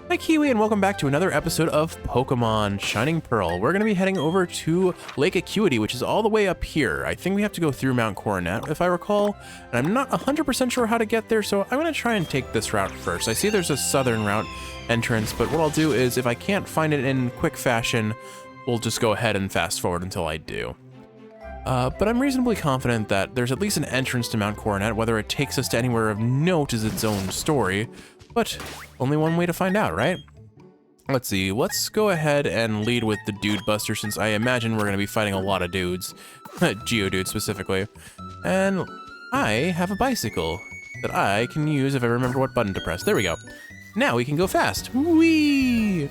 Hi Kiwi, and welcome back to another episode of Pokemon Shining Pearl. We're going to be heading over to Lake Acuity, which is all the way up here. I think we have to go through Mount Coronet, if I recall, and I'm not 100% sure how to get there, so I'm going to try and take this route first. I see there's a southern route entrance, but what I'll do is, if I can't find it in quick fashion, we'll just go ahead and fast forward until I do. But I'm reasonably confident that there's at least an entrance to Mount Coronet. Whether it takes us to anywhere of note is its own story, but only one way to find out, right? Let's see, let's go ahead and lead with the Dude Buster, since I imagine we're going to be fighting a lot of dudes, Geodude specifically. And I have a bicycle that I can use if I remember what button to press. There we go. Now we can go fast. Whee!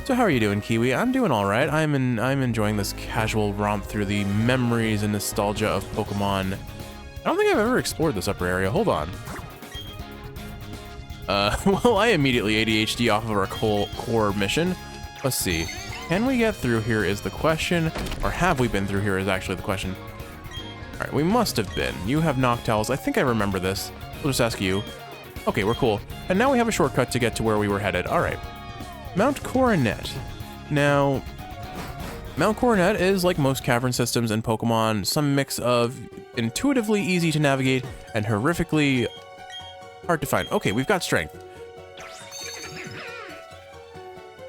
So how are you doing, Kiwi? I'm doing all right. I'm enjoying this casual romp through the memories and nostalgia of Pokemon. I don't think I've ever explored this upper area. Hold on. Well, I immediately ADHD off of our core mission. Let's see. Can we get through here is the question, or have we been through here is actually the question. All right, we must have been. You have Noctowls. I think I remember this. We'll just ask you. Okay, we're cool. And now we have a shortcut to get to where we were headed. All right. Mount Coronet. Now, Mount Coronet is, like most cavern systems in Pokemon, some mix of intuitively easy to navigate and horrifically hard to find. Okay, we've got strength.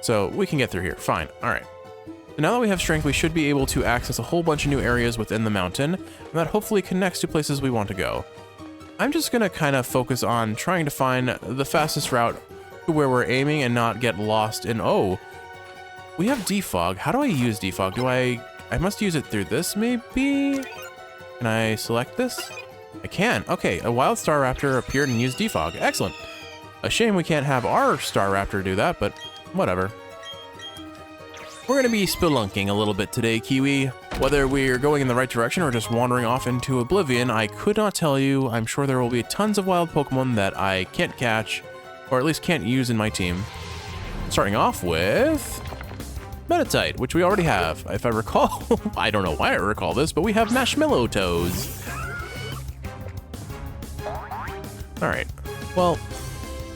So we can get through here. Fine. All right. So now that we have strength, we should be able to access a whole bunch of new areas within the mountain, and that hopefully connects to places we want to go. I'm just going to kind of focus on trying to find the fastest route to where we're aiming and not get lost in... Oh, we have defog. How do I use defog? I must use it through this, maybe? Can I select this? I can. Okay, a wild Staraptor appeared and used defog. Excellent. A shame we can't have our Staraptor do that, but whatever. We're going to be spelunking a little bit today, Kiwi. Whether we're going in the right direction or just wandering off into oblivion, I could not tell you. I'm sure there will be tons of wild Pokemon that I can't catch, or at least can't use in my team. Starting off with Meditite, which we already have. If I recall, I don't know why I recall this, but we have Marshmallow Toes. All right, well,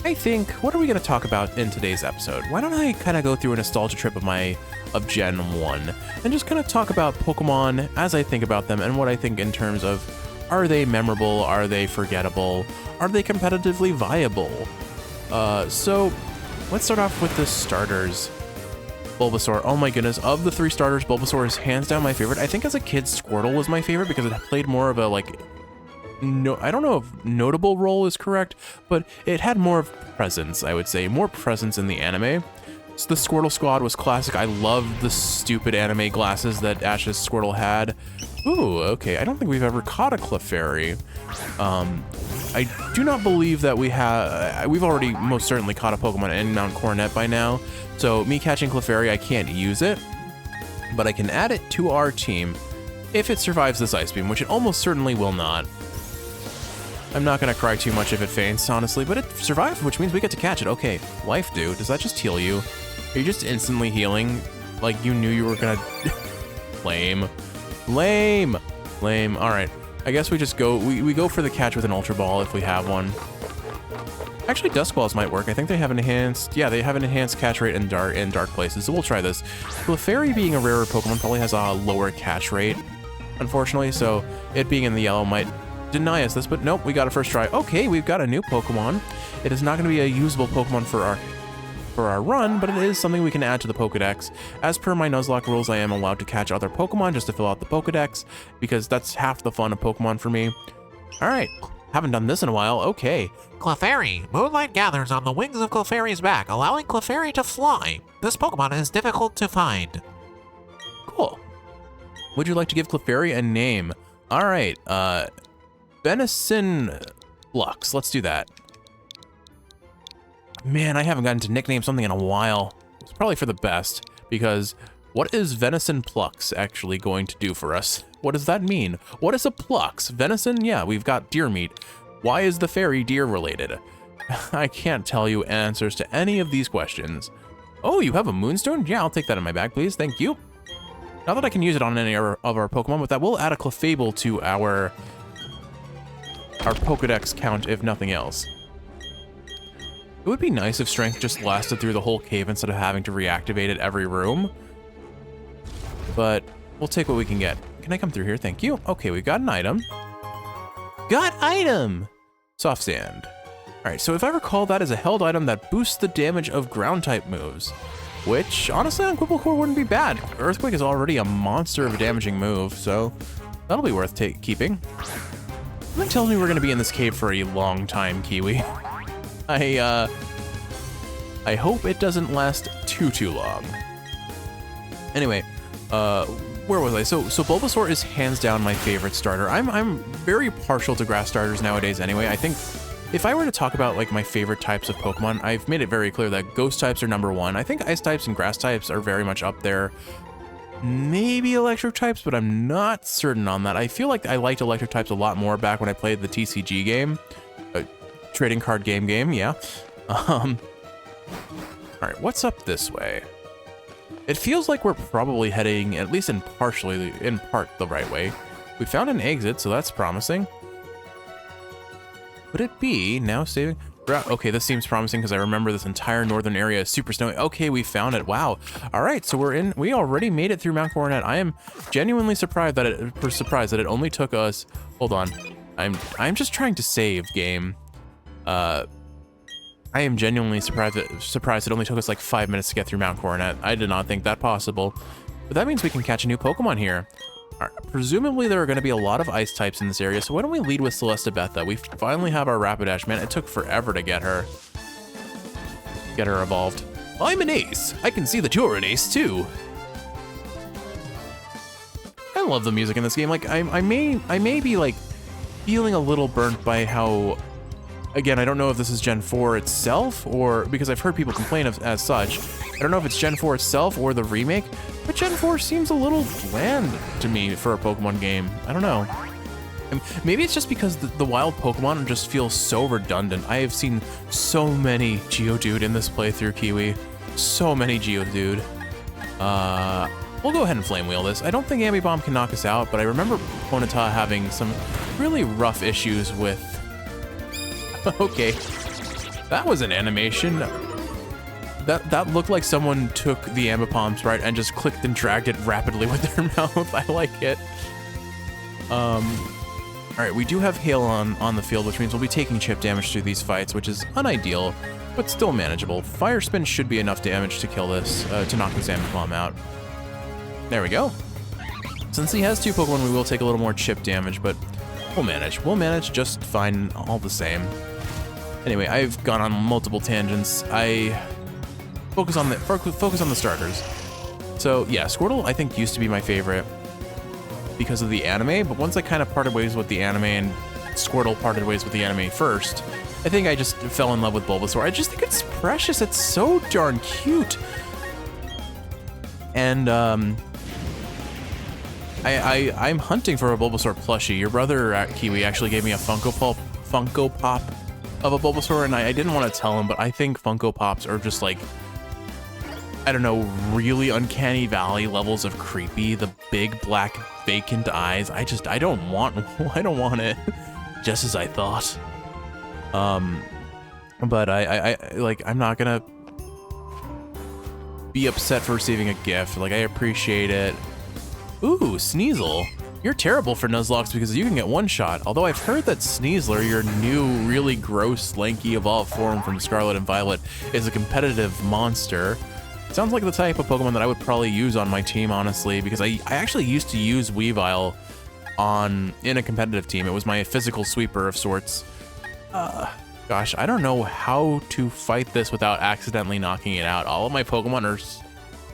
I think, what are we going to talk about in today's episode? Why don't I kind of go through a nostalgia trip of Gen 1 and just kind of talk about Pokemon as I think about them and what I think in terms of, are they memorable? Are they forgettable? Are they competitively viable? So let's start off with the starters. Bulbasaur. Oh my goodness, of the three starters, Bulbasaur is hands down my favorite. I think as a kid, Squirtle was my favorite because it played more of a, like, no, I don't know if notable role is correct, but it had more of presence, I would say, more presence in the anime. So the Squirtle squad was classic. I loved the stupid anime glasses that Ash's Squirtle had. Ooh, okay, I don't think we've ever caught a Clefairy. I do not believe that we've already most certainly caught a Pokemon in Mount Coronet by now, so me catching Clefairy, I can't use it, but I can add it to our team if it survives this Ice Beam, which it almost certainly will not. I'm not going to cry too much if it faints, honestly, but it survived, which means we get to catch it. Okay, Life Dew, does that just heal you? Are you just instantly healing like you knew you were going to... Lame. Lame. Lame. All right. I guess we just go... We go for the catch with an Ultra Ball if we have one. Actually, Dusk Balls might work. I think they have enhanced... Yeah, they have an enhanced catch rate in dark places, so we'll try this. Clefairy being a rarer Pokemon probably has a lower catch rate, unfortunately, so it being in the yellow might deny us this, but nope, we got a first try. Okay, we've got a new Pokemon. It is not going to be a usable Pokemon for our run, but it is something we can add to the Pokedex. As per my Nuzlocke rules, I am allowed to catch other Pokemon just to fill out the Pokedex, because that's half the fun of Pokemon for me. All right, haven't done this in a while. Okay. Clefairy. Moonlight gathers on the wings of Clefairy's back, allowing Clefairy to fly. This Pokemon is difficult to find. Cool. Would you like to give Clefairy a name? All right, Venison Lux. Let's do that. Man, I haven't gotten to nickname something in a while. It's probably for the best, because what is Venison Plux actually going to do for us? What does that mean? What is a Plux? Venison? Yeah, we've got deer meat. Why is the fairy deer related? I can't tell you answers to any of these questions. Oh, you have a Moonstone? Yeah, I'll take that in my bag, please. Thank you. Not that I can use it on any of our Pokemon, but that will add a Clefable to our Pokedex count, if nothing else. It would be nice if strength just lasted through the whole cave instead of having to reactivate it every room. But we'll take what we can get. Can I come through here? Thank you. Okay, we got an item. Got item! Soft sand. Alright, so if I recall, that is a held item that boosts the damage of ground type moves. Which, honestly, on Quibble Core wouldn't be bad. Earthquake is already a monster of a damaging move, so that'll be worth keeping. Something tells me we're gonna be in this cave for a long time, Kiwi. I hope it doesn't last too long. Anyway, where was I? So Bulbasaur is hands down my favorite starter. I'm very partial to grass starters nowadays anyway. I think if I were to talk about like my favorite types of Pokemon, I've made it very clear that ghost types are #1. I think ice types and grass types are very much up there. Maybe electric types, but I'm not certain on that. I feel like I liked electric types a lot more back when I played the TCG game. Trading card game, yeah. All right, what's up this way? It feels like we're probably heading, at least in part, the right way. We found an exit, so that's promising. Would it be now saving? Okay, this seems promising because I remember this entire northern area is super snowy. Okay, we found it. Wow. All right, so we already made it through Mount Coronet. I am genuinely surprised that it only took us. Hold on, I'm just trying to save game. I am genuinely surprised it only took us like 5 minutes to get through Mount Coronet. I did not think that possible. But that means we can catch a new Pokemon here. All right, presumably there are going to be a lot of ice types in this area, so why don't we lead with Celesta Betha? We finally have our Rapidash. Man, it took forever to get her evolved. I'm an ace. I can see that you're an ace too. I love the music in this game. Like I may be like feeling a little burnt by how. Again, I don't know if this is Gen 4 itself, or because I've heard people complain as such. I don't know if it's Gen 4 itself or the remake, but Gen 4 seems a little bland to me for a Pokemon game. I don't know. And maybe it's just because the wild Pokemon just feel so redundant. I have seen so many Geodude in this playthrough, Kiwi. So many Geodude. We'll go ahead and Flame Wheel this. I don't think Ambibomb can knock us out, but I remember Ponyta having some really rough issues with... Okay, that was an animation. That looked like someone took the Ambipom sprite and just clicked and dragged it rapidly with their mouth. I like it. All right, we do have Hail on the field, which means we'll be taking chip damage through these fights, which is unideal, but still manageable. Fire Spin should be enough damage to kill this, to knock this Ambipom out. There we go. Since he has 2 Pokemon, we will take a little more chip damage, but we'll manage. We'll manage just fine all the same. Anyway, I've gone on multiple tangents. I focus on the starters. So yeah, Squirtle I think used to be my favorite because of the anime, but once I kind of parted ways with the anime and Squirtle parted ways with the anime first, I think I just fell in love with Bulbasaur. I just think it's precious. It's so darn cute. And I'm hunting for a Bulbasaur plushie. Your brother Kiwi actually gave me a Funko Pop of a Bulbasaur, and I didn't want to tell him, but I think Funko Pops are just like, I don't know, really uncanny valley levels of creepy. The big black vacant eyes. I don't want it. Just as I thought. But I'm not gonna be upset for receiving a gift. Like, I appreciate it. Ooh, Sneasel. You're terrible for Nuzlocke because you can get one shot. Although I've heard that Sneasler, your new really gross, lanky evolved form from Scarlet and Violet, is a competitive monster. Sounds like the type of Pokemon that I would probably use on my team, honestly, because I actually used to use Weavile in a competitive team. It was my physical sweeper of sorts. Gosh, I don't know how to fight this without accidentally knocking it out. All of my Pokemon are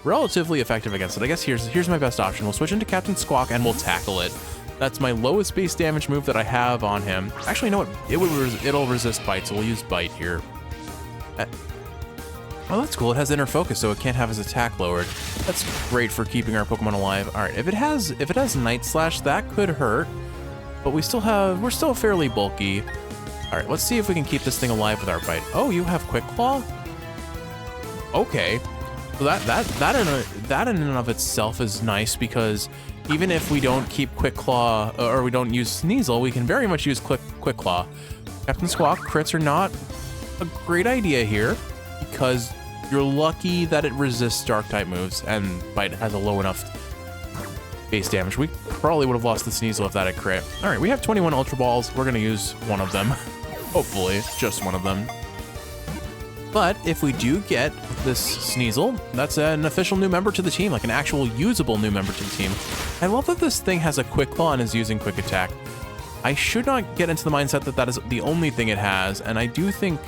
relatively effective against it. I guess here's my best option. We'll switch into Captain Squawk and we'll tackle it. That's my lowest base damage move that I have on him. Actually, you know what? It'll resist Bite, so we'll use Bite here. Oh, that's cool. It has Inner Focus, so it can't have his attack lowered. That's great for keeping our Pokemon alive. All right, if it has Night Slash, that could hurt, but we're still fairly bulky. All right, let's see if we can keep this thing alive with our Bite. Oh, you have Quick Claw? Okay. So that in and of itself is nice, because even if we don't keep Quick Claw or we don't use Sneasel, we can very much use Quick Claw. Captain Squawk, crits are not a great idea here because you're lucky that it resists dark type moves and Bite has a low enough base damage. We probably would have lost the Sneasel if that had crit. All right, we have 21 Ultra Balls. We're gonna use one of them. Hopefully, just one of them. But if we do get this Sneasel, that's an official new member to the team, like an actual usable new member to the team. I love that this thing has a Quick Claw and is using Quick Attack. I should not get into the mindset that that is the only thing it has, and I do think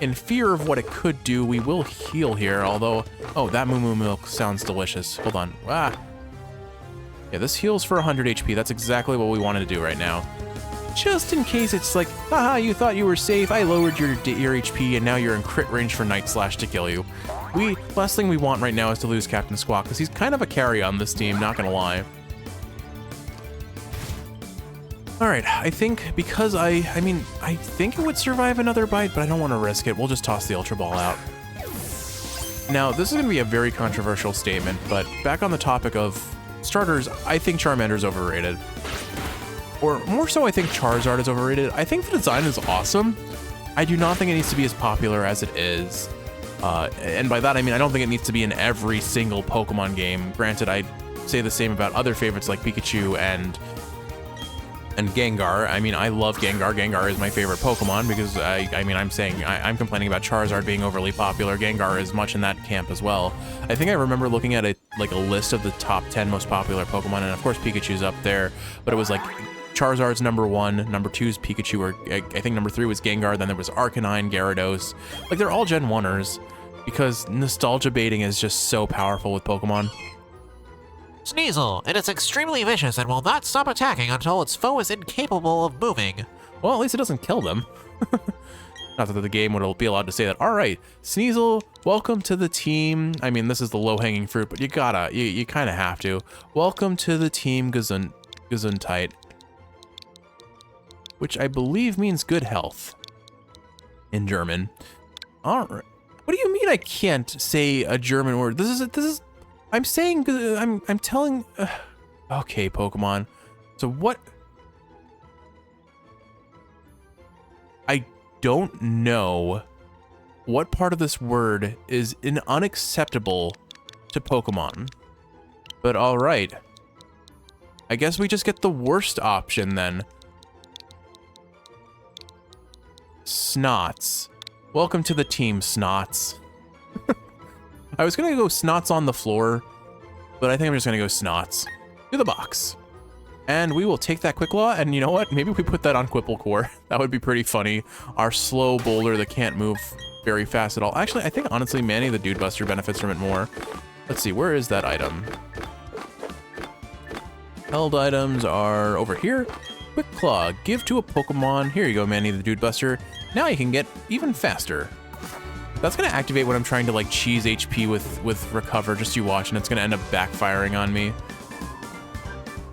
in fear of what it could do, we will heal here, although... Oh, that Moo Moo Milk sounds delicious. Hold on. Ah. Yeah, this heals for 100 HP. That's exactly what we wanted to do right now. Just in case it's like, haha, you thought you were safe, I lowered your HP, and now you're in crit range for Night Slash to kill you. Last thing we want right now is to lose Captain Squawk, because he's kind of a carry on this team, not gonna lie. Alright, I think because I think it would survive another bite, but I don't want to risk it. We'll just toss the Ultra Ball out. Now, this is going to be a very controversial statement, but back on the topic of starters, I think Charmander's overrated. Or more so, I think Charizard is overrated. I think the design is awesome. I do not think it needs to be as popular as it is. And by that, I mean, I don't think it needs to be in every single Pokemon game. Granted, I'd say the same about other favorites like Pikachu and Gengar. I mean, I love Gengar. Gengar is my favorite Pokemon because I'm complaining about Charizard being overly popular. Gengar is much in that camp as well. I think I remember looking at a list of the top 10 most popular Pokemon, and of course Pikachu's up there, but it was like Charizard's number 1, number 2 is Pikachu, or I think number 3 was Gengar, then there was Arcanine, Gyarados. Like, they're all Gen 1ers because nostalgia baiting is just so powerful with Pokemon. Sneasel, it is extremely vicious and will not stop attacking until its foe is incapable of moving. Well, at least it doesn't kill them. Not that the game would be allowed to say that. All right, Sneasel, welcome to the team. I mean, this is the low-hanging fruit, but you kind of have to. Welcome to the team Gesundheit, which I believe means good health in German. All right. What do you mean I can't say a German word? This is. I'm saying, I'm telling, okay, Pokemon. So what? I don't know what part of this word is unacceptable to Pokemon, but all right. I guess we just get the worst option then. Snots. Welcome to the team, Snots. I was gonna go Snots on the floor, but I think I'm just gonna go Snots. To the box. And we will take that Quick Claw, and you know what? Maybe we put that on Quipplecore. That would be pretty funny. Our slow boulder that can't move very fast at all. Actually, I think honestly Manny the Dude Buster benefits from it more. Let's see, where is that item? Held items are over here. Quick Claw, give to a Pokemon. Here you go, Manny the Dude Buster. Now you can get even faster. That's gonna activate when I'm trying to like cheese HP with Recover, just you watch, and it's gonna end up backfiring on me.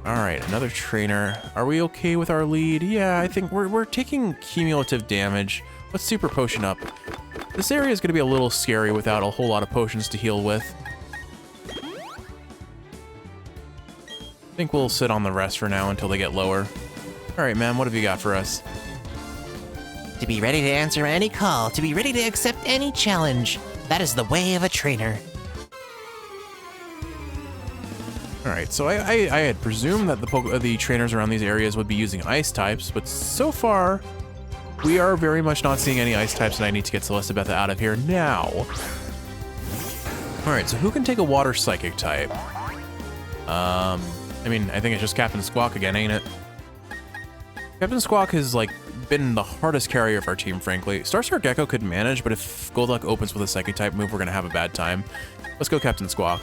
All right, another trainer. Are we okay with our lead? Yeah, I think we're taking cumulative damage. Let's Super Potion up. This area is gonna be a little scary without a whole lot of potions to heal with. I think we'll sit on the rest for now until they get lower. All right, man, what have you got for us? To be ready to answer any call, to be ready to accept any challenge. That is the way of a trainer. All right, so I had presumed that the trainers around these areas would be using ice types, but so far, we are very much not seeing any ice types, and I need to get Celestabetha out of here now. All right, so who can take a water psychic type? I mean, I think it's just Captain Squawk again, ain't it? Captain Squawk has, like, been the hardest carrier of our team, frankly. Starstar Gecko could manage, but if Golduck opens with a Psychic type move, we're gonna have a bad time. Let's go Captain Squawk.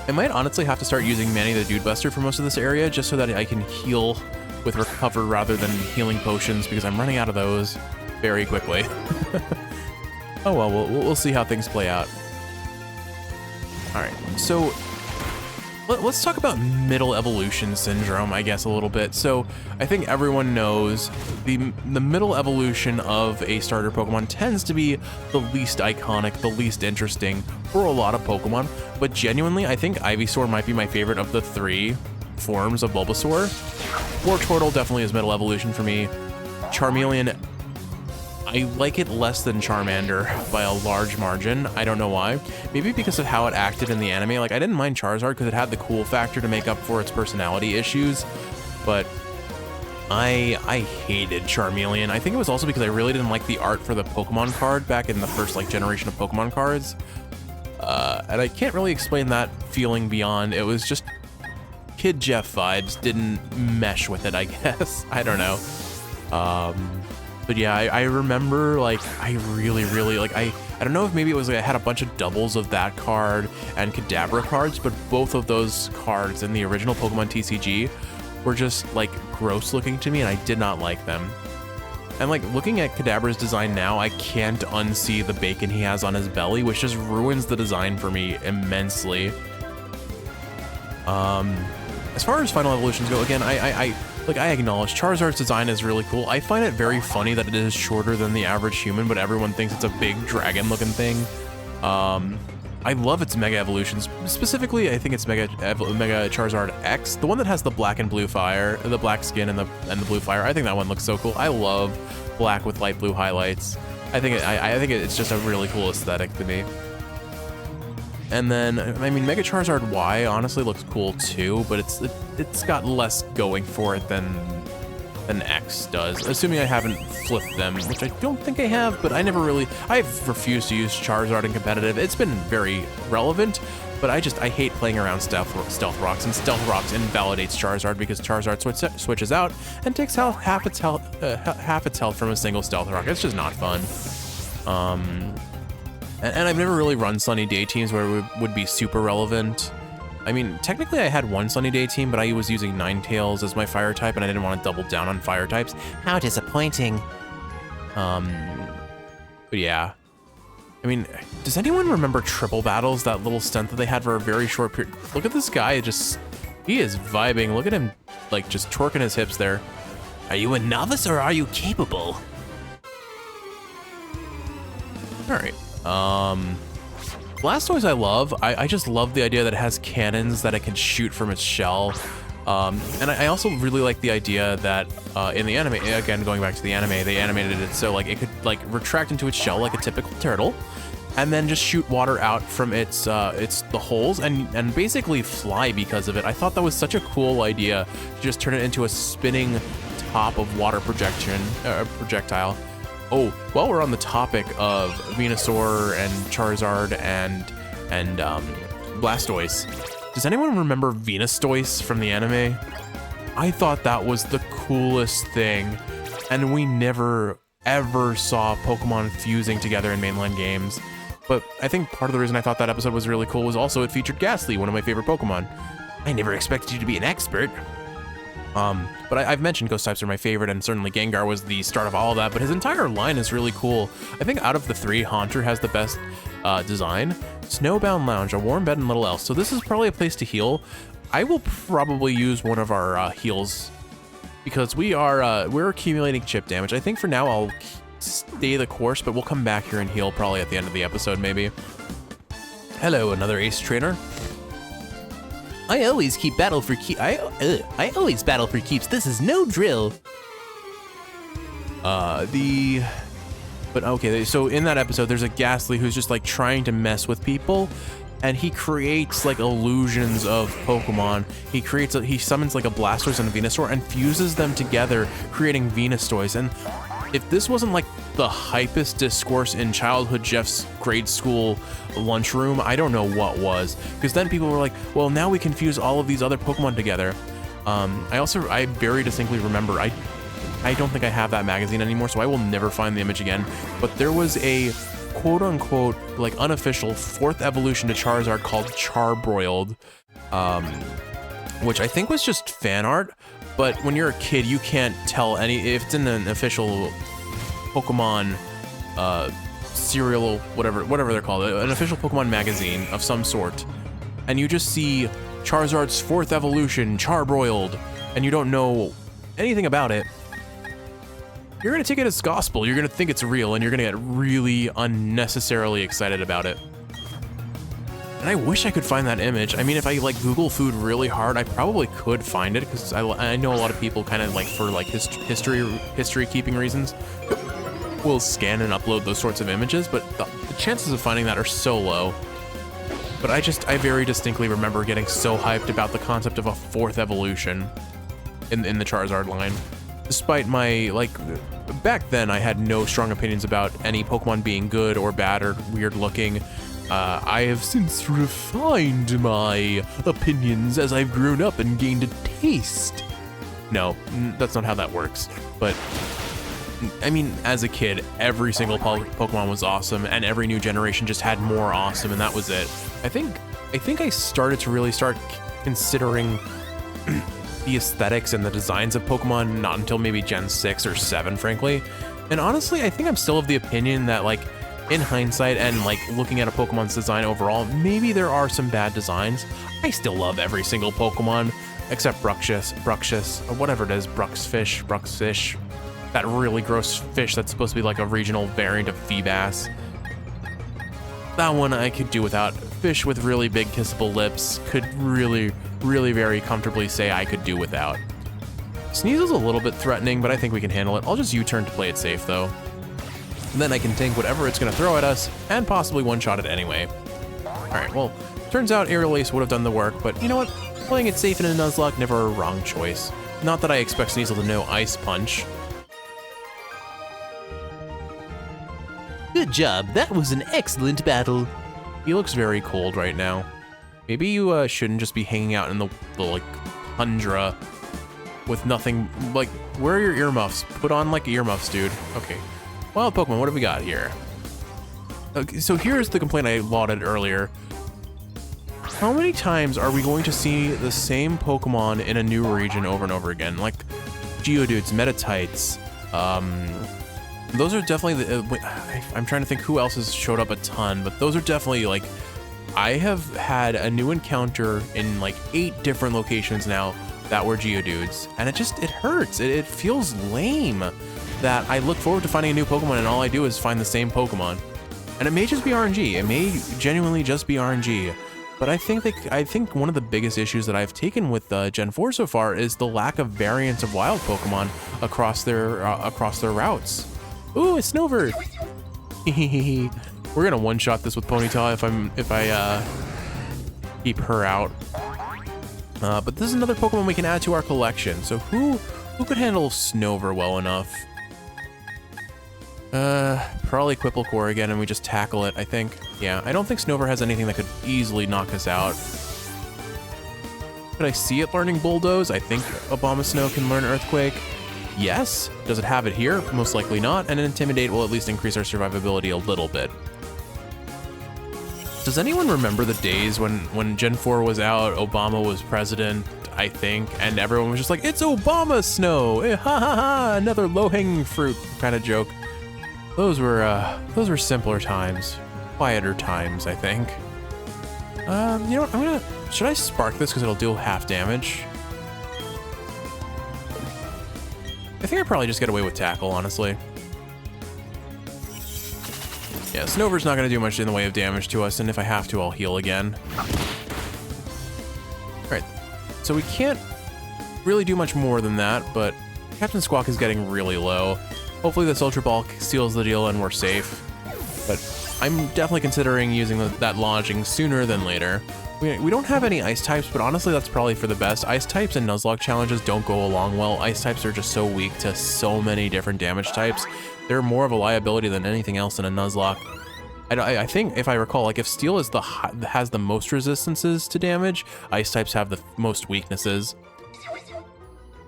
I might honestly have to start using Manny the Dude Buster for most of this area, just so that I can heal with Recover rather than healing potions, because I'm running out of those very quickly. Oh well, we'll see how things play out. All right, so let's talk about middle evolution syndrome, I guess, a little bit. So I think everyone knows the middle evolution of a starter Pokemon tends to be the least iconic, the least interesting for a lot of Pokemon. But genuinely, I think Ivysaur might be my favorite of the 3 forms of Bulbasaur. Wartortle definitely is middle evolution for me. Charmeleon, I like it less than Charmander by a large margin. I don't know why. Maybe because of how it acted in the anime. Like, I didn't mind Charizard because it had the cool factor to make up for its personality issues, but I hated Charmeleon. I think it was also because I really didn't like the art for the Pokemon card back in the first like generation of Pokemon cards. And I can't really explain that feeling beyond, it was just Kid Jeff vibes didn't mesh with it, I guess. I don't know. But yeah, I remember, like, I really, like, I don't know if maybe it was like I had a bunch of doubles of that card and Kadabra cards, but both of those cards in the original Pokemon TCG were just, like, gross looking to me, and I did not like them. And, like, looking at Kadabra's design now, I can't unsee the bacon he has on his belly, which just ruins the design for me immensely. As far as final evolutions go, again, I acknowledge Charizard's design is really cool. I find it very funny that it is shorter than the average human, but everyone thinks it's a big dragon-looking thing. I love its Mega Evolutions. Specifically, I think it's Mega Charizard X, the one that has the black and blue fire, the black skin and the blue fire. I think that one looks so cool. I love black with light blue highlights. I think it's just a really cool aesthetic to me. And then, I mean, Mega Charizard Y honestly looks cool too, but it's got less going for it than X does, assuming I haven't flipped them, which I don't think I have, but I've refused to use Charizard in competitive. It's been very relevant, but I hate playing around Stealth Rocks, and Stealth Rocks invalidates Charizard because Charizard switches out and takes half its health from a single Stealth Rock. It's just not fun. And I've never really run Sunny Day teams where it would be super relevant. I mean, technically I had one Sunny Day team, but I was using Ninetales as my fire type, and I didn't want to double down on fire types. How disappointing. But yeah. I mean, does anyone remember Triple Battles, that little stunt that they had for a very short period? Look at this guy, he is vibing. Look at him, like, just twerking his hips there. Are you a novice or are you capable? All right. Blastoise I love. I just love the idea that it has cannons that it can shoot from its shell. And I also really like the idea that in the anime, again, going back to the anime, they animated it so like it could like retract into its shell like a typical turtle, and then just shoot water out from the holes and basically fly because of it. I thought that was such a cool idea to just turn it into a spinning top of water projectile. Oh, while we're on the topic of Venusaur and Charizard and Blastoise, does anyone remember Venustoise from the anime? I thought that was the coolest thing, and we never ever saw Pokemon fusing together in mainline games. But I think part of the reason I thought that episode was really cool was also it featured Ghastly, one of my favorite Pokemon. I never expected you to be an expert. But I've mentioned ghost types are my favorite, and certainly Gengar was the start of all of that, but his entire line is really cool. I think out of the three, Haunter has the best design. Snowbound Lounge, a warm bed and little else. So this is probably a place to heal. I will probably use one of our heals because we're accumulating chip damage. I think for now I'll stay the course, but we'll come back here and heal probably at the end of the episode maybe. Hello, another ace trainer. I always battle for keeps. This is no drill. But okay, so in that episode, there's a Ghastly who's just like trying to mess with people, and he creates like illusions of Pokemon. He summons like a Blastoise and a Venusaur and fuses them together, creating Venustoise. And if this wasn't like the hypest discourse in childhood Jeff's grade school lunchroom, I don't know what was. Because then people were like, well, now we can fuse all of these other Pokemon together. I very distinctly remember, I don't think I have that magazine anymore, so I will never find the image again. But there was a quote-unquote, like unofficial 4th evolution to Charizard called Charbroiled, which I think was just fan art. But when you're a kid, you can't tell if it's in an official Pokemon serial, whatever they're called, an official Pokemon magazine of some sort, and you just see Charizard's 4th evolution, Charbroiled, and you don't know anything about it, you're gonna take it as gospel. You're gonna think it's real, and you're gonna get really unnecessarily excited about it. And I wish I could find that image. I mean, if I like Google food really hard, I probably could find it because I know a lot of people kind of like for like history keeping reasons will scan and upload those sorts of images, but the chances of finding that are so low. But I very distinctly remember getting so hyped about the concept of a 4th evolution in the Charizard line. Despite my, like, back then I had no strong opinions about any Pokemon being good or bad or weird looking. I have since refined my opinions as I've grown up and gained a taste. No, that's not how that works. But, I mean, as a kid, every single Pokemon was awesome, and every new generation just had more awesome, and that was it. I think I started to really start considering the aesthetics and the designs of Pokemon not until maybe Gen 6 or 7, frankly. And honestly, I think I'm still of the opinion that, like, in hindsight and, like, looking at a Pokemon's design overall, maybe there are some bad designs. I still love every single Pokemon, except Bruxish, or whatever it is, Bruxfish, that really gross fish that's supposed to be like a regional variant of Feebas. That one I could do without. Fish with really big kissable lips could really very comfortably say I could do without. Sneasel's a little bit threatening, but I think we can handle it. I'll just U-turn to play it safe though. And then I can tank whatever it's gonna throw at us, and possibly one-shot it anyway. Alright, well, turns out Aerial Ace would have done the work, but you know what? Playing it safe in a Nuzlocke, never a wrong choice. Not that I expect Sneasel to know Ice Punch. Good job. That was an excellent battle. He looks very cold right now. Maybe you shouldn't just be hanging out in the like, tundra with nothing, like, where are your earmuffs? Put on, like, earmuffs, dude. Okay. Wild Pokemon, what have we got here? Okay, so here's the complaint I lauded earlier. How many times are we going to see the same Pokemon in a new region over and over again? Like Geodudes, Metatites, those are definitely the, I'm trying to think who else has showed up a ton, but those are definitely, like, I have had a new encounter in like 8 different locations now that were Geodudes, and it hurts. It feels lame that I look forward to finding a new Pokemon and all I do is find the same Pokemon. And it may just be RNG. It may genuinely just be RNG. But I think one of the biggest issues that I've taken with Gen 4 so far is the lack of variance of wild Pokemon across their routes. Ooh, it's Snover. We're gonna one-shot this with Ponyta if I keep her out. But this is another Pokemon we can add to our collection. So who could handle Snover well enough? Probably Quipplecore again, and we just tackle it, I think. Yeah, I don't think Snover has anything that could easily knock us out. Could I see it learning Bulldoze? I think Abomasnow can learn Earthquake. Yes. Does it have it here? Most likely not. And Intimidate will at least increase our survivability a little bit. Does anyone remember the days when Gen 4 was out, Obama was president, I think, and everyone was just like, it's Obama-snow! Ha ha ha! Another low-hanging fruit kind of joke. Those were simpler times. Quieter times, I think. You know what, should I spark this because it'll deal half damage? I think I probably just get away with Tackle, honestly. Yeah, Snover's not gonna do much in the way of damage to us, and if I have to, I'll heal again. Alright, so we can't really do much more than that, but Captain Squawk is getting really low. Hopefully this Ultra Ball seals the deal and we're safe. But I'm definitely considering using that lodging sooner than later. We don't have any Ice types, but honestly that's probably for the best. Ice types and Nuzlocke challenges don't go along well. Ice types are just so weak to so many different damage types. They're more of a liability than anything else in a Nuzlocke. I think, if I recall, like if Steel has the most resistances to damage, Ice types have the most weaknesses.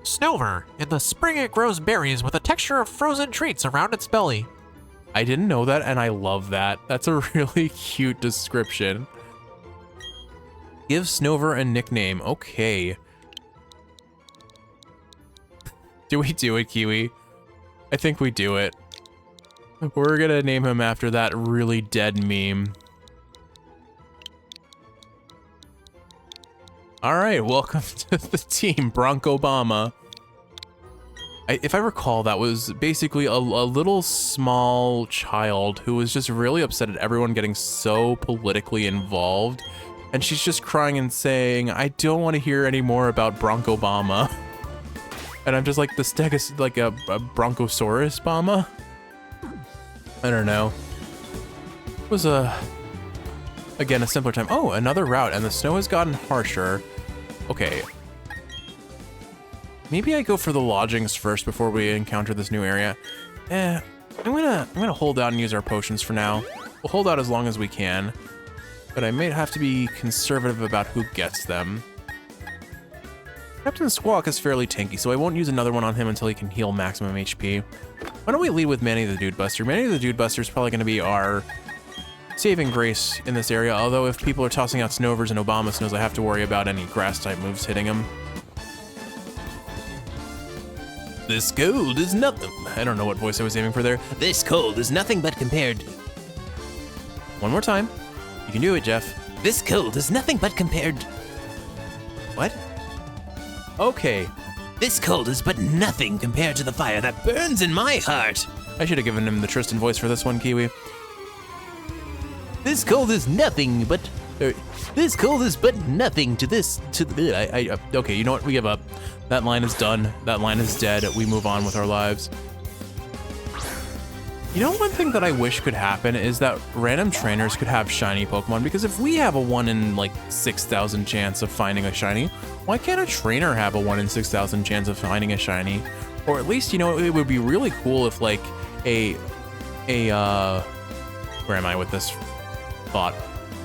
Snover. In the spring it grows berries with a texture of frozen treats around its belly. I didn't know that, and I love that. That's a really cute description. Give Snover a nickname. Okay. Do we do it, Kiwi? I think we do it. We're gonna name him after that really dead meme. Alright, welcome to the team, Bronco Obama. If I recall, that was basically a little small child who was just really upset at everyone getting so politically involved. And she's just crying and saying, I don't want to hear any more about Bronco Obama. And I'm just like, the Stegos, like a Bronchosaurus Obama? I don't know. It was again, a simpler time. Oh, another route, and the snow has gotten harsher. Okay. Maybe I go for the lodgings first before we encounter this new area. I'm gonna hold out and use our potions for now. We'll hold out as long as we can, but I may have to be conservative about who gets them. Captain Squawk is fairly tanky, so I won't use another one on him until he can heal maximum HP. Why don't we lead with Manny the Dude Buster? Manny the Dude Buster is probably gonna be our saving grace in this area, although if people are tossing out Snovers and Obama Snows, I have to worry about any grass type moves hitting him. This cold is nothing. I don't know what voice I was aiming for there. This cold is nothing but compared. One more time. You can do it, Jeff. This cold is nothing but compared. What? Okay. This cold is but nothing compared to the fire that burns in my heart. I should have given him the Tristan voice for this one, Kiwi. This cold is nothing but... this cold is but nothing to this... Okay, you know what? We give up. That line is done. That line is dead. We move on with our lives. You know, one thing that I wish could happen is that random trainers could have shiny Pokemon, because if we have a 1 in like 6,000 chance of finding a shiny, why can't a trainer have a 1 in 6,000 chance of finding a shiny? Or at least, you know, it would be really cool if like where am I with this thought?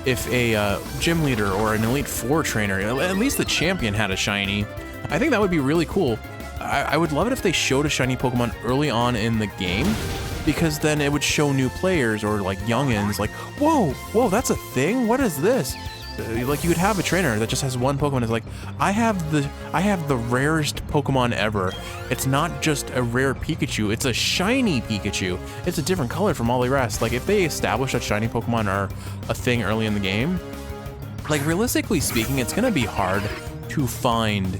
If a gym leader or an Elite Four trainer, at least the champion, had a shiny. I think that would be really cool. I would love it if they showed a shiny Pokemon early on in the game, because then it would show new players or like youngins like, whoa, that's a thing? What is this? Like you could have a trainer that just has one Pokemon. It's like, I have the rarest Pokemon ever. It's not just a rare Pikachu, it's a shiny Pikachu. It's a different color from all the rest. Like if they establish that shiny Pokemon are a thing early in the game, like realistically speaking, it's gonna be hard to find.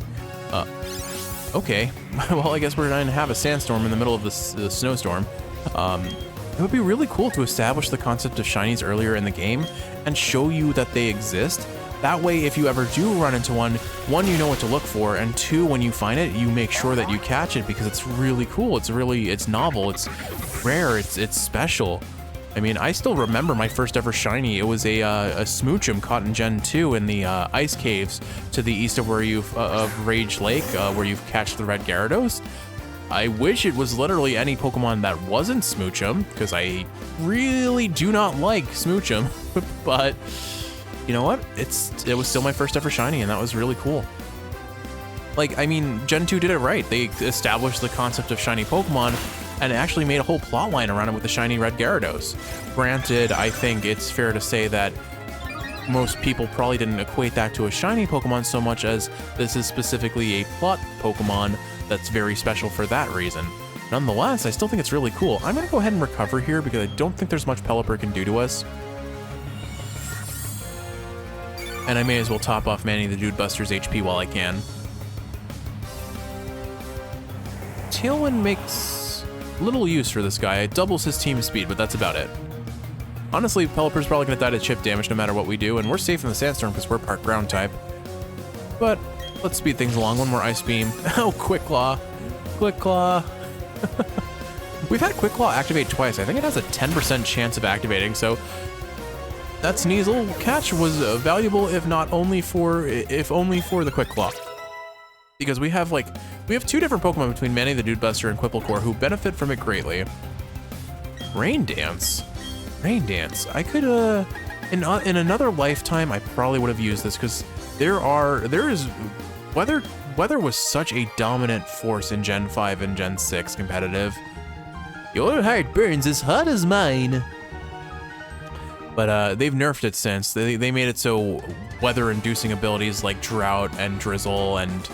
Okay, well I guess we're gonna have a sandstorm in the middle of the snowstorm. It would be really cool to establish the concept of shinies earlier in the game and show you that they exist. That way, if you ever do run into one, you know what to look for, and 2, when you find it, you make sure that you catch it because it's really cool. It's novel, it's rare, it's special. I mean, I still remember my first ever shiny. It was a Smoochum caught in Gen 2 in the ice caves to the east of of Rage Lake, where you've catched the red Gyarados. I wish it was literally any Pokemon that wasn't Smoochum, because I really do not like Smoochum, but you know what? It was still my first ever shiny, and that was really cool. Like, I mean, Gen 2 did it right. They established the concept of shiny Pokemon and actually made a whole plot line around it with the shiny red Gyarados. Granted, I think it's fair to say that most people probably didn't equate that to a shiny Pokemon so much as this is specifically a plot Pokemon that's very special for that reason. Nonetheless, I still think it's really cool. I'm gonna go ahead and recover here because I don't think there's much Pelipper can do to us. And I may as well top off Manny the Dude Buster's HP while I can. Tailwind makes little use for this guy. It doubles his team speed, but that's about it. Honestly, Pelipper's probably gonna die to chip damage no matter what we do, and we're safe in the Sandstorm because we're part ground type. But let's speed things along. One more Ice Beam. Oh, Quick Claw. Quick Claw. We've had Quick Claw activate twice. I think it has a 10% chance of activating, so that Sneasel catch was valuable, if only for the Quick Claw. Because we have 2 different Pokemon between Manny the Dude Buster and Quipplecore who benefit from it greatly. Rain Dance. Rain Dance. I could in another lifetime I probably would have used this, because weather was such a dominant force in Gen 5 and Gen 6 competitive. Your heart burns as hot as mine. But they've nerfed it since. They made it so weather-inducing abilities like Drought and Drizzle and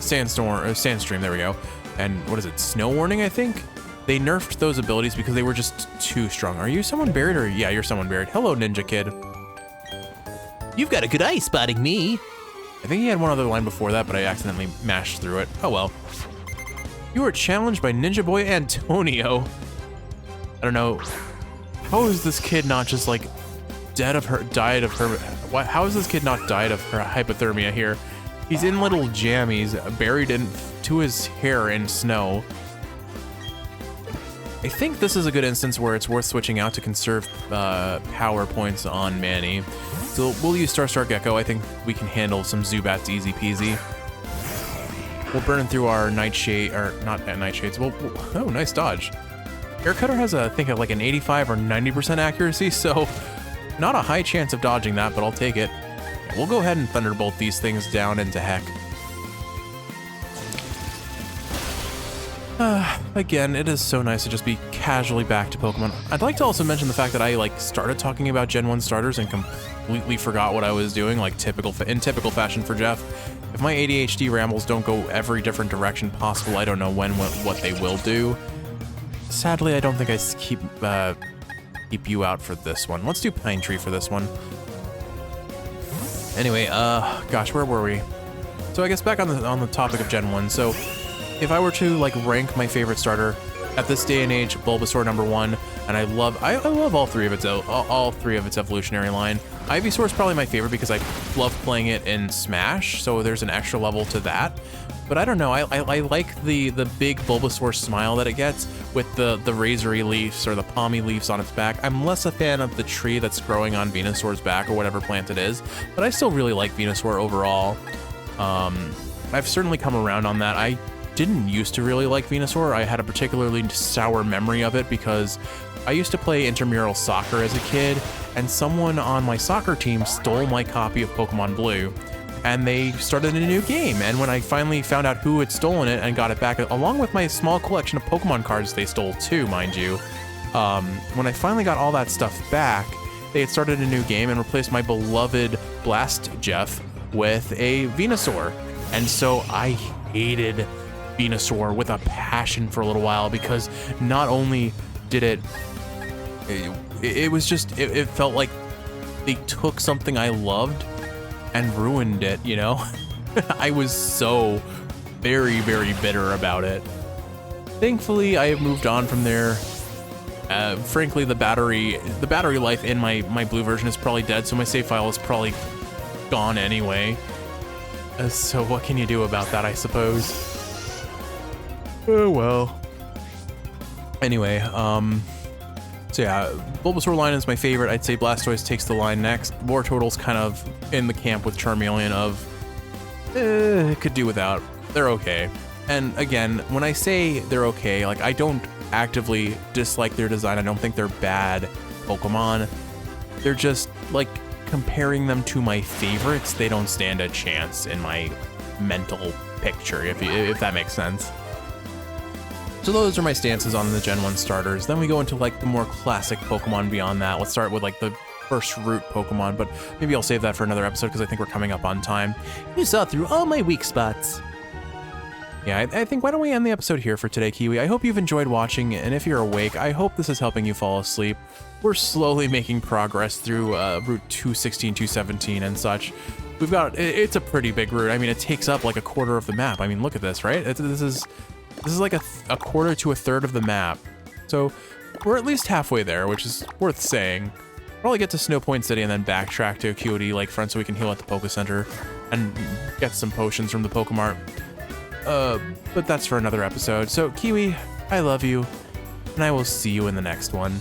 Sandstream, there we go. And what is it, Snow Warning, I think? They nerfed those abilities because they were just too strong. Are you someone buried, or yeah, you're someone buried. Hello, Ninja Kid. You've got a good eye spotting me. I think he had one other line before that, but I accidentally mashed through it. Oh well. You were challenged by Ninja Boy Antonio. I don't know. How is this kid not just like died of her? What? How is this kid not died of her hypothermia here? He's in little jammies, buried to his hair in snow. I think this is a good instance where it's worth switching out to conserve power points on Manny. So we'll use Star Gecko. I think we can handle some Zubats easy peasy. We'll burn through our Nightshade, or not Nightshades. Oh, nice dodge. Air Cutter has, I think, like an 85 or 90% accuracy, so not a high chance of dodging that, but I'll take it. We'll go ahead and Thunderbolt these things down into heck. Again, it is so nice to just be casually back to Pokemon. I'd like to also mention the fact that I started talking about Gen 1 starters and completely forgot what I was doing, like in typical fashion for Jeff. If my ADHD rambles don't go every different direction possible, I don't know what they will do. Sadly, I don't think I keep you out for this one. Let's do Pine Tree for this one. Anyway, gosh, where were we? So I guess back on the topic of Gen 1. So if I were to rank my favorite starter at this day and age, Bulbasaur #1, and I love all three of its evolutionary line. Ivysaur is probably my favorite because I love playing it in Smash, so there's an extra level to that. But I don't know, I like the big Bulbasaur smile that it gets with the razory leaves or the palmy leaves on its back. I'm less a fan of the tree that's growing on Venusaur's back or whatever plant it is, but I still really like Venusaur overall. I've certainly come around on that. I didn't used to really like Venusaur. I had a particularly sour memory of it because I used to play intramural soccer as a kid, and someone on my soccer team stole my copy of Pokemon Blue, and they started a new game. And when I finally found out who had stolen it and got it back, along with my small collection of Pokemon cards they stole too, mind you, when I finally got all that stuff back, they had started a new game and replaced my beloved Blast Jeff with a Venusaur. And so I hated Venusaur with a passion for a little while because not only did it felt like they took something I loved and ruined it, you know? I was so very, very bitter about it. Thankfully, I have moved on from there. Frankly, the battery life in my blue version is probably dead, so my save file is probably gone anyway. So what can you do about that, I suppose? Oh well. Anyway, so yeah, Bulbasaur line is my favorite. I'd say Blastoise takes the line next. Wartortle's kind of in the camp with Charmeleon of, could do without. They're okay. And again, when I say they're okay, I don't actively dislike their design. I don't think they're bad Pokemon. They're just, comparing them to my favorites, they don't stand a chance in my mental picture, if that makes sense. So those are my stances on the Gen 1 starters. Then we go into the more classic Pokemon beyond that. Let's start with the first root Pokemon, but maybe I'll save that for another episode because I think we're coming up on time. You saw through all my weak spots. Yeah, I think why don't we end the episode here for today, Kiwi? I hope you've enjoyed watching, and if you're awake, I hope this is helping you fall asleep. We're slowly making progress through Route 216, 217, and such. We've got, it's a pretty big route. I mean, it takes up a quarter of the map. I mean, look at this, right? This is a quarter to a third of the map. So we're at least halfway there, which is worth saying. Probably get to Snow Point City and then backtrack to a QOD lakefront so we can heal at the Poké Center and get some potions from the Pokemart. But that's for another episode. So Kiwi, I love you, and I will see you in the next one.